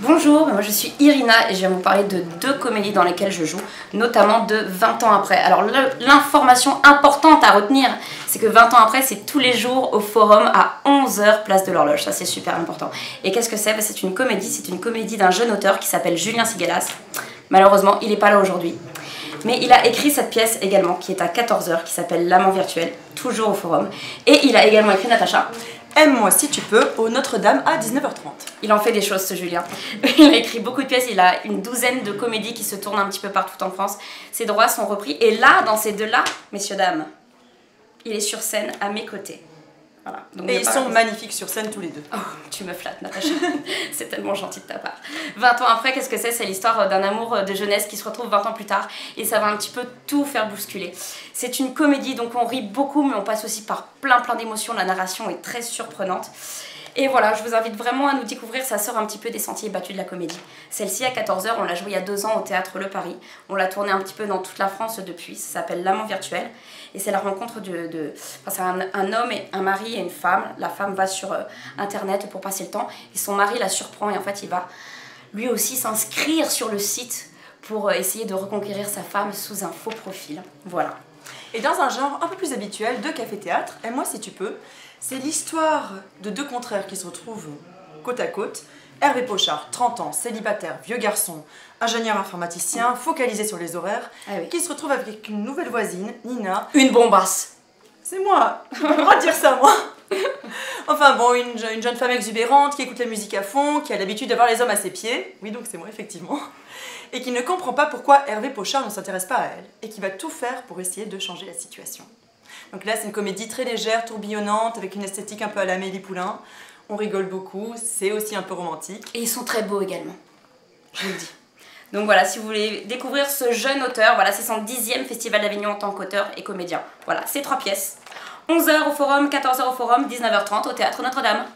Bonjour, moi je suis Irina et je vais vous parler de deux comédies dans lesquelles je joue, notamment de 20 ans après. Alors l'information importante à retenir, c'est que 20 ans après, c'est tous les jours au Forum à 11 h place de l'Horloge, ça c'est super important. Et qu'est-ce que c'est? C'est une comédie d'un jeune auteur qui s'appelle Julien Sigalas. Malheureusement, il n'est pas là aujourd'hui. Mais il a écrit cette pièce également, qui est à 14 h, qui s'appelle L'amant virtuel, toujours au Forum. Et il a également écrit Natacha. Aime-moi si tu peux, au Notre-Dame à 19 h 30. Il en fait des choses, ce Julien. Il a écrit beaucoup de pièces, il a une douzaine de comédies qui se tournent un petit peu partout en France. Ses droits sont repris. Et là, dans ces deux-là, messieurs, dames, il est sur scène à mes côtés. Voilà. Donc, et ils sont magnifiques sur scène tous les deux. Oh, tu me flattes, Natacha. C'est tellement gentil de ta part. 20 ans après, qu'est-ce que c'est? C'est l'histoire d'un amour de jeunesse qui se retrouve 20 ans plus tard. Et ça va un petit peu tout faire bousculer. C'est une comédie, donc on rit beaucoup, mais on passe aussi par plein d'émotions. La narration est très surprenante. Et voilà, je vous invite vraiment à nous découvrir, ça sort un petit peu des sentiers battus de la comédie. Celle-ci à 14 h, on l'a jouée il y a 2 ans au Théâtre Le Paris. On l'a tournée un petit peu dans toute la France depuis, ça s'appelle L'amant virtuel. Et c'est la rencontre c'est un homme, et un mari et une femme. La femme va sur internet pour passer le temps et son mari la surprend et en fait il va lui aussi s'inscrire sur le site pour essayer de reconquérir sa femme sous un faux profil. Voilà. Et dans un genre un peu plus habituel de café-théâtre, Aime-moi si tu peux, c'est l'histoire de deux contraires qui se retrouvent côte à côte. Hervé Pochard, 30 ans, célibataire, vieux garçon, ingénieur informaticien, focalisé sur les horaires, qui se retrouve avec une nouvelle voisine, Nina. Une bombasse. C'est moi, j'ai pas le droit de dire ça moi. Enfin bon, une jeune femme exubérante qui écoute la musique à fond, qui a l'habitude d'avoir les hommes à ses pieds, oui donc c'est moi effectivement, et qui ne comprend pas pourquoi Hervé Pochard ne s'intéresse pas à elle, et qui va tout faire pour essayer de changer la situation. Donc là c'est une comédie très légère, tourbillonnante, avec une esthétique un peu à la Amélie Poulain. On rigole beaucoup, c'est aussi un peu romantique. Et ils sont très beaux également, je vous le dis. Donc voilà, si vous voulez découvrir ce jeune auteur, voilà, c'est son 10e Festival d'Avignon en tant qu'auteur et comédien. Voilà, c'est 3 pièces. 11 h au Forum, 14 h au Forum, 19 h 30 au Théâtre Notre-Dame.